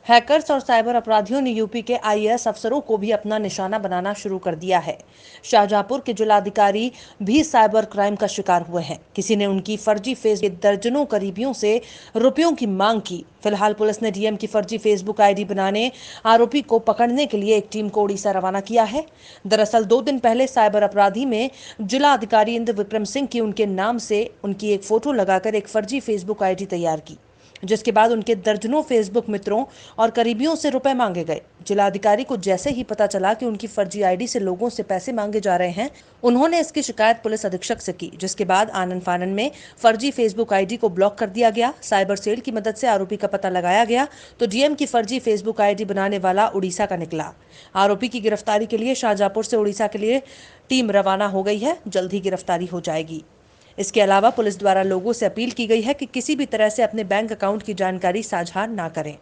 Hackers और cyber अपराधियों ने यूपी के आईएएस अफसरों को भी अपना निशाना बनाना शुरू कर दिया है। शाहजहांपुर के जिलाधिकारी भी साइबर क्राइम का शिकार हुए हैं। किसी ने उनकी फर्जी फेसबुक के दर्जनों करीबियों से रुपयों की मांग की। फिलहाल पुलिस ने डीएम की फर्जी फेसबुक आईडी बनाने आरोपी को पकड़ने के लिए एक टीम को उड़ीसा रवाना किया है। दरअसल 2 दिन पहले साइबर अपराधी में जिलाधिकारी इंद्र विक्रम सिंह की उनके नाम से उनकी एक फोटो लगाकर एक फर्जी फेसबुक आईडी तैयार की, जिसके बाद उनके दर्जनों फेसबुक मित्रों और करीबियों से रुपए मांगे गए। जिलाधिकारी को जैसे ही पता चला कि उनकी फर्जी आईडी से लोगों से पैसे मांगे जा रहे हैं, उन्होंने इसकी शिकायत पुलिस अधीक्षक से की, जिसके बाद आनन फानन में फर्जी फेसबुक आईडी को ब्लॉक कर दिया गया। साइबर सेल की मदद से आरोपी का पता लगाया गया तो डीएम की फर्जी फेसबुक आईडी बनाने वाला उड़ीसा का निकला। आरोपी की गिरफ्तारी के लिए शाहजहांपुर से उड़ीसा के लिए टीम रवाना हो गई है। जल्द ही गिरफ्तारी हो जाएगी। इसके अलावा पुलिस द्वारा लोगों से अपील की गई है कि किसी भी तरह से अपने बैंक अकाउंट की जानकारी साझा ना करें।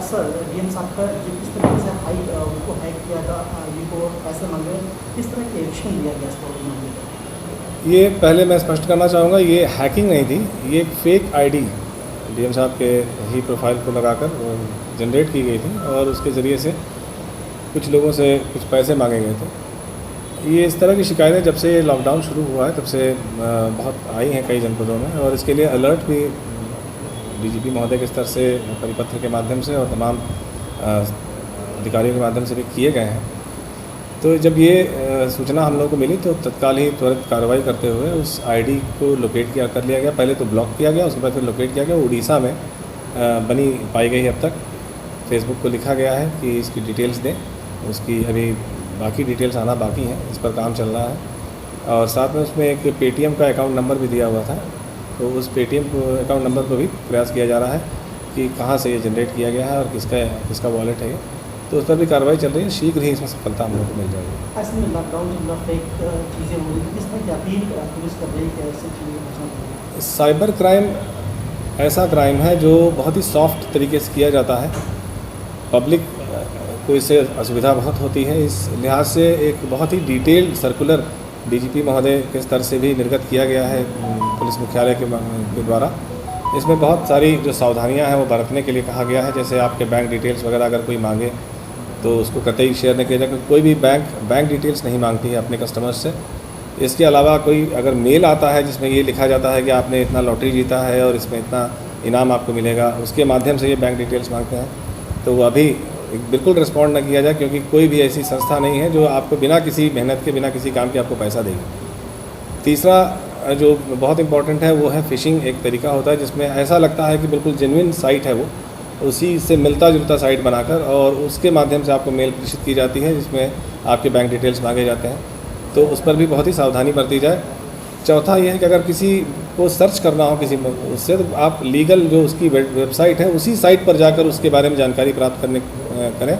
सर, डीएम साहब का किस तरह से उनको हैक किया था, इनको पैसे मांगे, किस तरह के एक्शन लिया गया इस प्रॉब्लम में? ये पहले मैं स्पष्ट करना चाहूँगा, ये हैकिंग नहीं थी, ये फेक आईडी डीएम साहब के ही प्रोफाइल को लगाकर जनरेट की गई थी और उसके ज़रिए से कुछ लोगों से कुछ पैसे मांगे गए थे। ये इस तरह की शिकायतें जब से लॉकडाउन शुरू हुआ है तब से बहुत आई हैं कई जनपदों में, और इसके लिए अलर्ट भी डीजीपी महोदय के स्तर से परिपत्र के माध्यम से और तमाम अधिकारियों के माध्यम से भी किए गए हैं। तो जब ये सूचना हम लोगों को मिली तो तत्काल ही त्वरित कार्रवाई करते हुए उस आईडी को लोकेट कर लिया गया। पहले तो ब्लॉक किया गया, उसके बाद फिर लोकेट किया गया। उड़ीसा में बनी पाई गई। अब तक फेसबुक को लिखा गया है कि इसकी डिटेल्स दें, उसकी अभी बाकी डिटेल्स आना बाकी हैं, इस पर काम चल रहा है। और साथ में उसमें एक पेटीएम का अकाउंट नंबर भी दिया हुआ था, तो उस पेटीएम अकाउंट नंबर को भी प्रयास किया जा रहा है कि कहाँ से ये जनरेट किया गया है और किसका वॉलेट है ये, तो उस पर भी कार्रवाई चल रही है। शीघ्र ही इसमें सफलता हम लोग को मिल जाएगी। ऐसे में लॉकडाउन चल रहा, फेक चीज़ें हो रही, किस तरह की अपील पुलिस कर रही है कि ऐसी चीज़ें? साइबर क्राइम ऐसा क्राइम है जो बहुत ही सॉफ्ट तरीके से किया जाता है। पब्लिक को इससे असुविधा बहुत होती है। इस लिहाज से एक बहुत ही डिटेल्ड सर्कुलर डीजीपी महोदय के स्तर से भी निर्गत किया गया है पुलिस मुख्यालय के द्वारा। इसमें बहुत सारी जो सावधानियां हैं वो बरतने के लिए कहा गया है। जैसे आपके बैंक डिटेल्स वगैरह अगर कोई मांगे तो उसको कतई शेयर नहीं किया जाए। कोई भी बैंक डिटेल्स नहीं मांगती है अपने कस्टमर्स से। इसके अलावा कोई अगर मेल आता है जिसमें ये लिखा जाता है कि आपने इतना लॉटरी जीता है और इसमें इतना इनाम आपको मिलेगा, उसके माध्यम से ये बैंक डिटेल्स मांगते हैं, तो वो अभी बिल्कुल रिस्पॉन्ड न किया जाए, क्योंकि कोई भी ऐसी संस्था नहीं है जो आपको बिना किसी मेहनत के, बिना किसी काम के आपको पैसा देगी। तीसरा जो बहुत इंपॉर्टेंट है वो है फ़िशिंग। एक तरीका होता है जिसमें ऐसा लगता है कि बिल्कुल जेन्युइन साइट है, वो उसी से मिलता जुलता साइट बनाकर और उसके माध्यम से आपको मेल प्रेषित की जाती है जिसमें आपके बैंक डिटेल्स मांगे जाते हैं, तो उस पर भी बहुत ही सावधानी बरती जाए। चौथा यह है कि अगर किसी को सर्च करना हो किसी उससे, तो आप लीगल जो उसकी वेबसाइट है उसी साइट पर जाकर उसके बारे में जानकारी प्राप्त करें।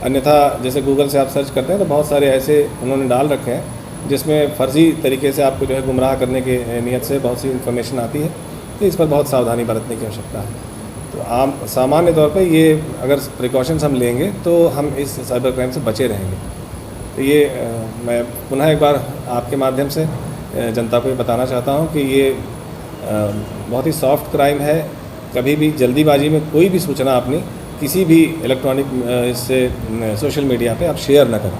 अन्यथा जैसे गूगल से आप सर्च करते हैं तो बहुत सारे ऐसे उन्होंने डाल रखे हैं जिसमें फ़र्ज़ी तरीके से आपको जो है गुमराह करने के नियत से बहुत सी इन्फॉर्मेशन आती है, तो इस पर बहुत सावधानी बरतने की आवश्यकता है। तो सामान्य तौर पर ये अगर प्रिकॉशंस हम लेंगे तो हम इस साइबर क्राइम से बचे रहेंगे। तो ये मैं पुनः एक बार आपके माध्यम से जनता को ये बताना चाहता हूँ कि ये बहुत ही सॉफ्ट क्राइम है। कभी भी जल्दीबाजी में कोई भी सूचना अपनी किसी भी इलेक्ट्रॉनिक इससे सोशल मीडिया पे आप शेयर न करें।